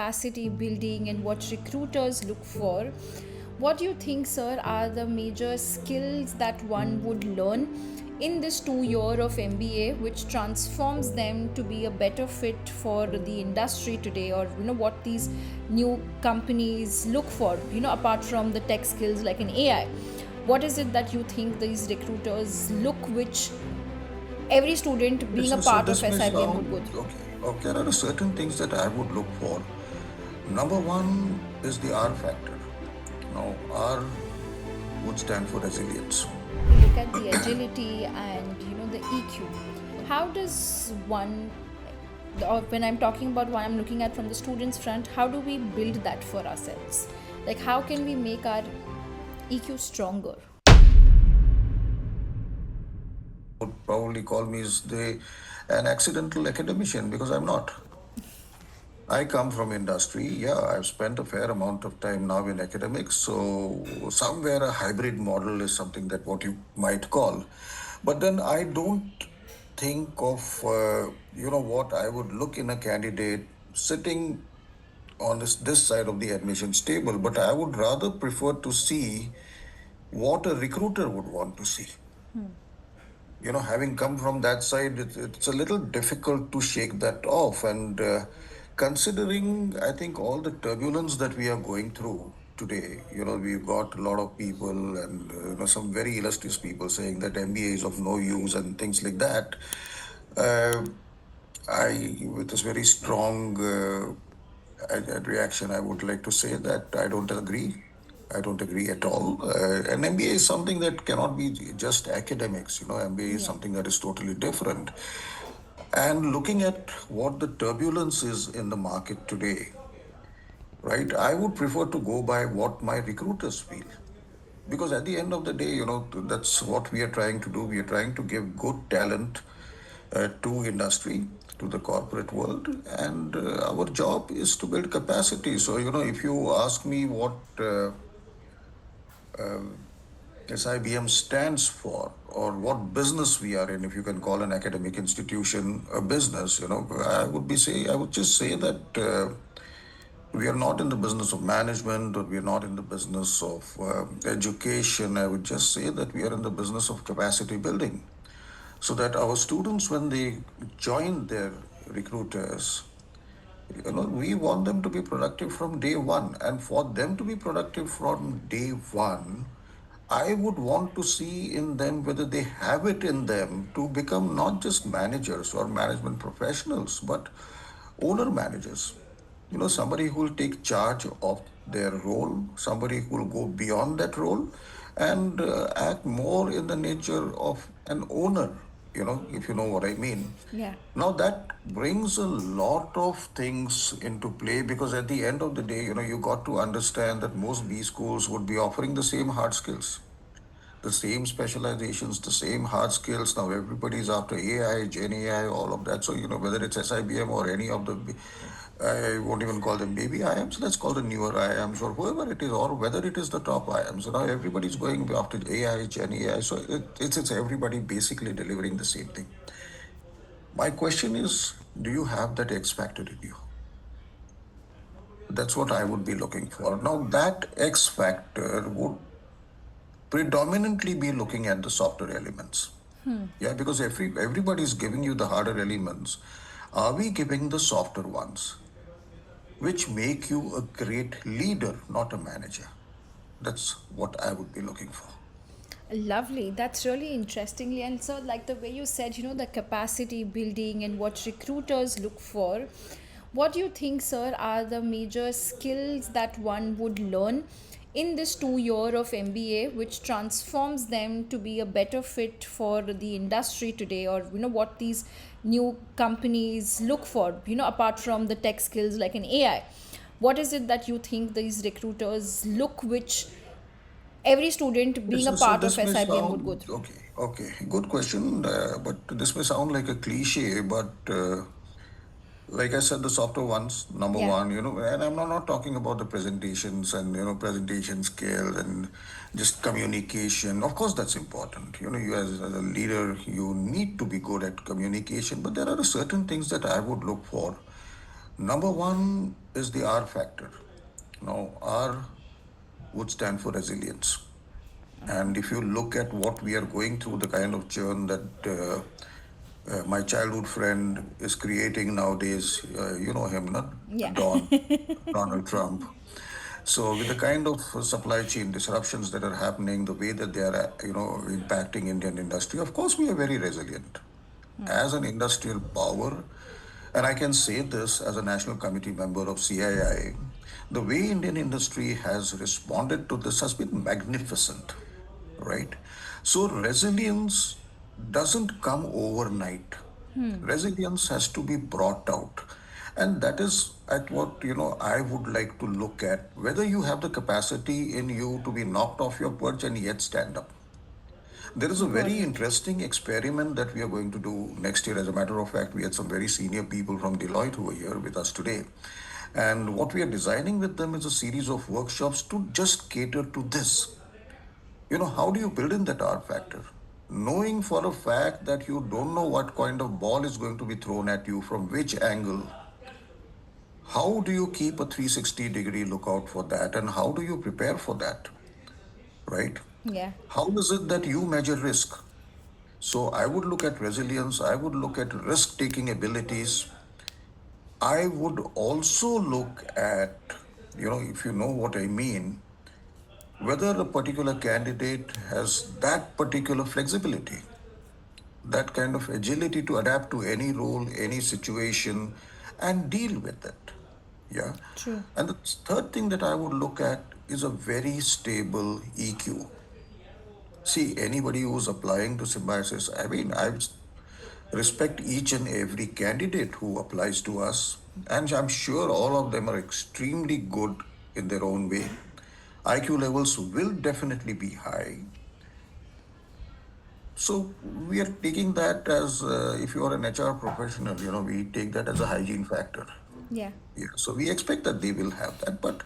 capacity building and what recruiters look for, what do you think, sir, are the major skills that one would learn in this 2 year of MBA, which transforms them to be a better fit for the industry today, or what these new companies look for, apart from the tech skills like an AI? What is it that you think these recruiters look, which every student being a So part of this may SIBM would go sound through? okay. Okay, there are certain things that I would look for. Number one is the R factor. Now, R would stand for resilience. We look at the agility and the EQ. How does one, or when I'm talking about what I'm looking at from the students front, how do we build that for ourselves? Like, how can we make our EQ stronger? Would probably call me as an accidental academician because I'm not. I come from industry. Yeah, I've spent a fair amount of time now in academics. So somewhere a hybrid model is something that what you might call. But then I don't think of, what I would look in a candidate sitting on this side of the admissions table, but I would rather prefer to see what a recruiter would want to see. Having come from that side, it's a little difficult to shake that off. And considering, I think, all the turbulence that we are going through today, we've got a lot of people and, some very illustrious people saying that MBA is of no use and things like that. Uh, with this very strong reaction, I would like to say that I don't agree. I don't agree at all. And MBA is something that cannot be just academics. MBA is Yeah. something that is totally different. And looking at what the turbulence is in the market today, right, I would prefer to go by what my recruiters feel. Because at the end of the day, that's what we are trying to do. We are trying to give good talent to industry, to the corporate world, and our job is to build capacity. So, if you ask me what SIBM stands for or what business we are in, if you can call an academic institution a business, I would just say that we are not in the business of management or we are not in the business of education. I would just say that we are in the business of capacity building so that our students, when they join their recruiters, we want them to be productive from day one. And for them to be productive from day one, I would want to see in them whether they have it in them to become not just managers or management professionals, but owner managers. Somebody who will take charge of their role, somebody who will go beyond that role and act more in the nature of an owner, if you know what I mean. Yeah. Now that brings a lot of things into play because at the end of the day, you got to understand that most B schools would be offering the same hard skills, the same specializations, the same hard skills. Now everybody's after AI, Gen AI, all of that. So, whether it's SIBM or any of the, I won't even call them baby IMs, let's call them newer IMs or whoever it is, or whether it is the top IMs. So now everybody's going after AI, Gen AI. So it's everybody basically delivering the same thing. My question is, do you have that X factor in you? That's what I would be looking for. Now, that X factor would predominantly be looking at the softer elements. Yeah, because everybody is giving you the harder elements. Are we giving the softer ones, which make you a great leader, not a manager? That's what I would be looking for. Lovely. That's really interestingly. And so, like the way you said, the capacity building and what recruiters look for, what do you think, sir, are the major skills that one would learn in this 2 year of MBA, which transforms them to be a better fit for the industry today, or what these new companies look for, apart from the tech skills like an AI? What is it that you think these recruiters look, which every student being a So part of this may SIBM would go sound through? okay. Okay, good question. But this may sound like a cliche, but like I said, the softer ones, number Yeah. one, and I'm not talking about the presentations and, presentation skills and just communication. Of course, that's important. You as a leader, you need to be good at communication, but there are certain things that I would look for. Number one is the R factor. Now, R would stand for resilience. And if you look at what we are going through, the kind of churn that my childhood friend is creating nowadays, you know him, not Yeah. Donald Trump. So with the kind of supply chain disruptions that are happening, the way that they are, impacting Indian industry, of course, we are very resilient as an industrial power. And I can say this as a national committee member of CII, the way Indian industry has responded to this has been magnificent, right? So resilience doesn't come overnight. Resilience has to be brought out. And that is at what, I would like to look at whether you have the capacity in you to be knocked off your perch and yet stand up. There is a Got very it. interesting experiment that we are going to do next year. As a matter of fact, we had some very senior people from Deloitte who are here with us today. And what we are designing with them is a series of workshops to just cater to this. How do you build in that R factor? Knowing for a fact that you don't know what kind of ball is going to be thrown at you from which angle, how do you keep a 360-degree lookout for that? And how do you prepare for that? Right? Yeah. How is it that you measure risk? So I would look at resilience, I would look at risk taking abilities. I would also look at, if you know what I mean, whether a particular candidate has that particular flexibility, that kind of agility to adapt to any role, any situation, and deal with it. Yeah. True. And the third thing that I would look at is a very stable EQ. See, anybody who's applying to Symbiosis, I mean, I respect each and every candidate who applies to us, and I'm sure all of them are extremely good in their own way. IQ levels will definitely be high. So we are taking that as, if you are an HR professional, we take that as a hygiene factor. Yeah. Yeah. So we expect that they will have that. But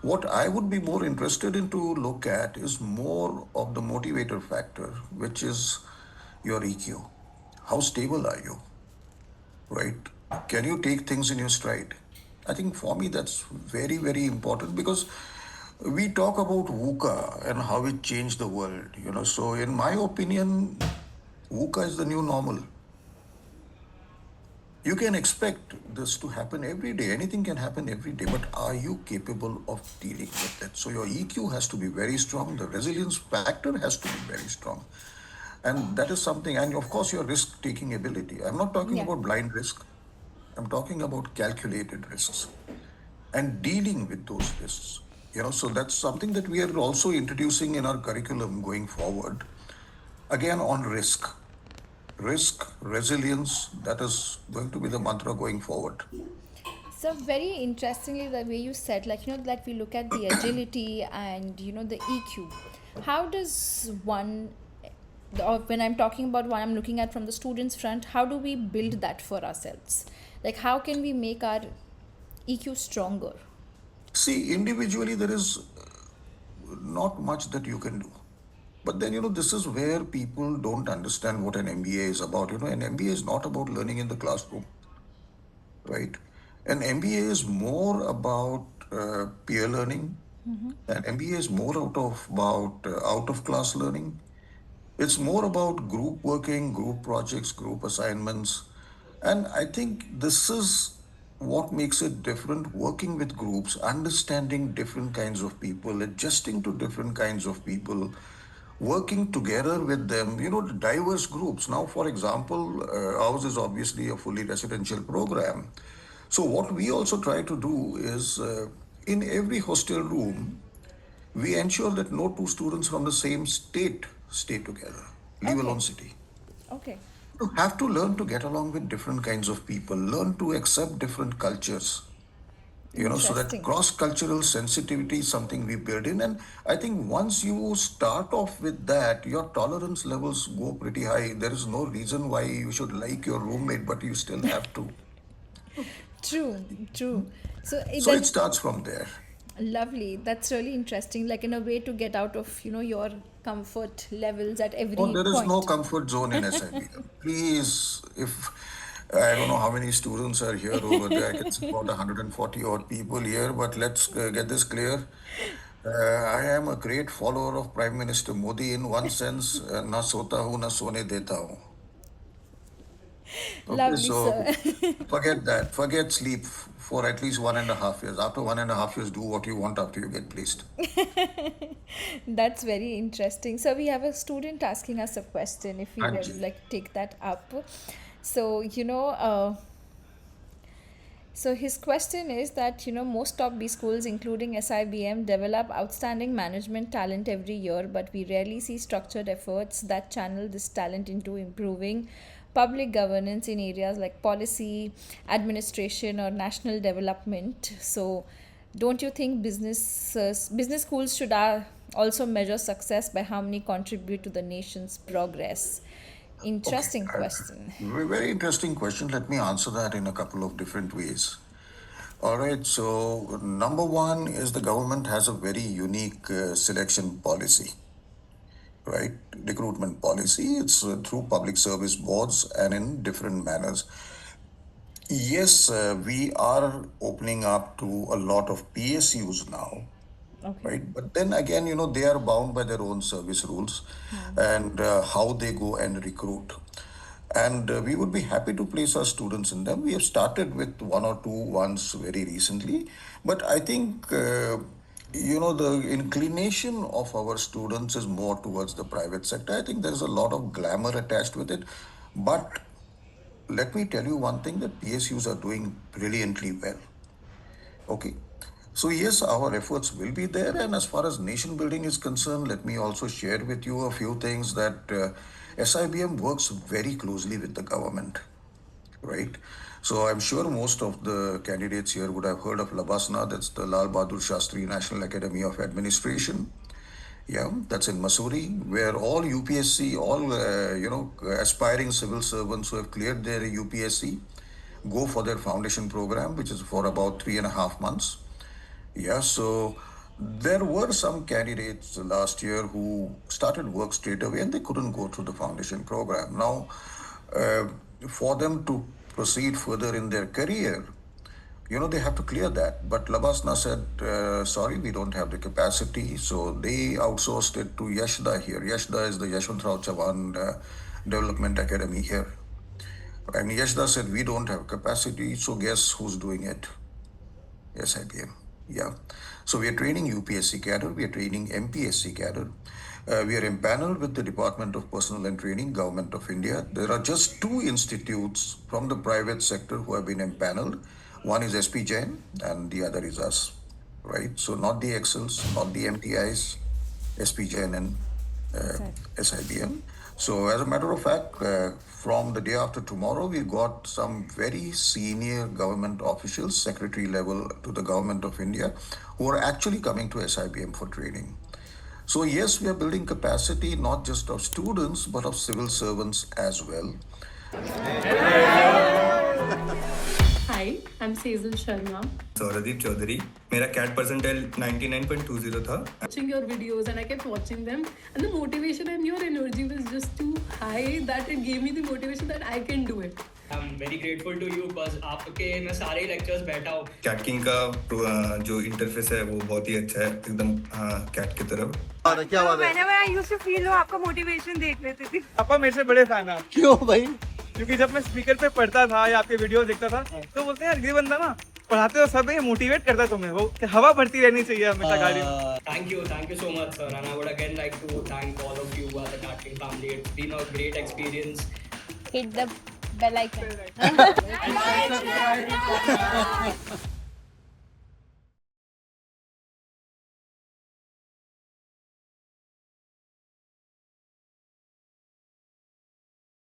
what I would be more interested in to look at is more of the motivator factor, which is your EQ. How stable are you? Right? Can you take things in your stride? I think for me that's very, very important because we talk about VUCA and how it changed the world. So in my opinion, VUCA is the new normal. You can expect this to happen every day. Anything can happen every day, but are you capable of dealing with it? So your EQ has to be very strong. The resilience factor has to be very strong. And that is something, and of course, your risk taking ability. I'm not talking Yeah. about blind risk, I'm talking about calculated risks and dealing with those risks. So that's something that we are also introducing in our curriculum going forward. Again, on risk, resilience, that is going to be the mantra going forward. So very interestingly, the way you said, like like we look at the agility and the EQ. How does one, or when I'm talking about what I'm looking at from the students' front, how do we build that for ourselves? Like how can we make our EQ stronger? See, individually, there is not much that you can do. But then, this is where people don't understand what an MBA is about. An MBA is not about learning in the classroom, right? An MBA is more about peer learning. An MBA is more out of class learning. It's more about group working, group projects, group assignments. And I think this is what makes it different working with groups, understanding different kinds of people, adjusting to different kinds of people, working together with them, the diverse groups. Now, for example, ours is obviously a fully residential program. So, what we also try to do is in every hostel room, we ensure that no two students from the same state stay together, leave Okay. alone city. Okay. You have to learn to get along with different kinds of people, learn to accept different cultures, so that Interesting. cross cultural sensitivity is something we build in. And I think once you start off with that, your tolerance levels go pretty high. There is no reason why you should like your roommate, but you still have to. True. True. So So it that starts from there. lovely. That's really interesting. Like in a way to get out of your comfort levels at Oh, every there is no point. comfort zone in SIBM. Please, if I don't know how many students are here over there. I can see about 140 odd people here, but let's get this clear. I am a great follower of Prime Minister Modi in one sense, na sota hu, na sone deta hu. Okay, Lovely, so sir. forget that. Forget sleep for at least 1.5 years. After 1.5 years, do what you want after you get placed. That's very interesting. So we have a student asking us a question. If we would Anji. like take that up, so so his question is that most top B schools, including SIBM, develop outstanding management talent every year, but we rarely see structured efforts that channel this talent into improving public governance in areas like policy, administration, or national development. So, don't you think business schools should also measure success by how many contribute to the nation's progress? Okay, Interesting question. very interesting question. Let me answer that in a couple of different ways. All right, so number one is the government has a very unique selection policy, right? Recruitment policy. It's through public service boards and in different manners. Yes, we are opening up to a lot of PSUs now, Okay. right? But then again, they are bound by their own service rules and how they go and recruit. And we would be happy to place our students in them. We have started with one or two ones very recently, but I think the inclination of our students is more towards the private sector. I think there's a lot of glamour attached with it, but let me tell you one thing that PSUs are doing brilliantly well. Okay. So, yes, our efforts will be there. And as far as nation building is concerned, let me also share with you a few things that SIBM works very closely with the government, right? So, I'm sure most of the candidates here would have heard of Labasna, that's the Lal Bahadur Shastri National Academy of Administration. Yeah, that's in Missouri, where all UPSC, all aspiring civil servants who have cleared their UPSC go for their foundation program, which is for about 3.5 months. Yeah, so there were some candidates last year who started work straight away and they couldn't go through the foundation program. Now, uh, for them to proceed further in their career, they have to clear that. But Labasna said, sorry, we don't have the capacity. So they outsourced it to Yashda here. Yashda is the Yashwantrao Chavan Development Academy here. And Yashda said, we don't have capacity. So guess who's doing it? SIBM. Yeah. So we are training UPSC cadre, we are training MPSC cadre. We are empaneled with the Department of Personnel and Training, Government of India. There are just two institutes from the private sector who have been empaneled. One is SP Jain and the other is us, right? So not the Excels, not the MTIs, SP Jain and SIBM. So, as a matter of fact, from the day after tomorrow, we got some very senior government officials, secretary level to the Government of India, who are actually coming to SIBM for training. So, yes, we are building capacity not just of students, but of civil servants as well. Hi, I'm Sejal Sharma. Sauradip Chaudhary. मेरा CAT percentile 99.20 था. Watching your videos and I kept watching them, and the motivation and your energy was just too high that it gave me the motivation that I can do it. I'm very grateful to you because आपके मैं सारे lectures बैठा हूँ. CATKing का जो interface है वो बहुत ही अच्छा है एकदम CAT की तरफ. Whenever I used to feel लो आपका मोटिवेशन देख लेती थी. पापा मेरे से बड़े फैन हैं. क्यों भाई? क्योंकि जब मैं स्पीकर पे पढ़ता था या आपके वीडियो देखता था तो बोलते हैं यार ये बंदा ना पढ़ाते हो सब मोटिवेट करता है तुम्हें, वो हवा भरती रहनी चाहिए हमेशा गाड़ी में. Thank you so much, sir. And I would again like to thank all of you at the CATKing family. It's been a great experience. Hit the bell icon.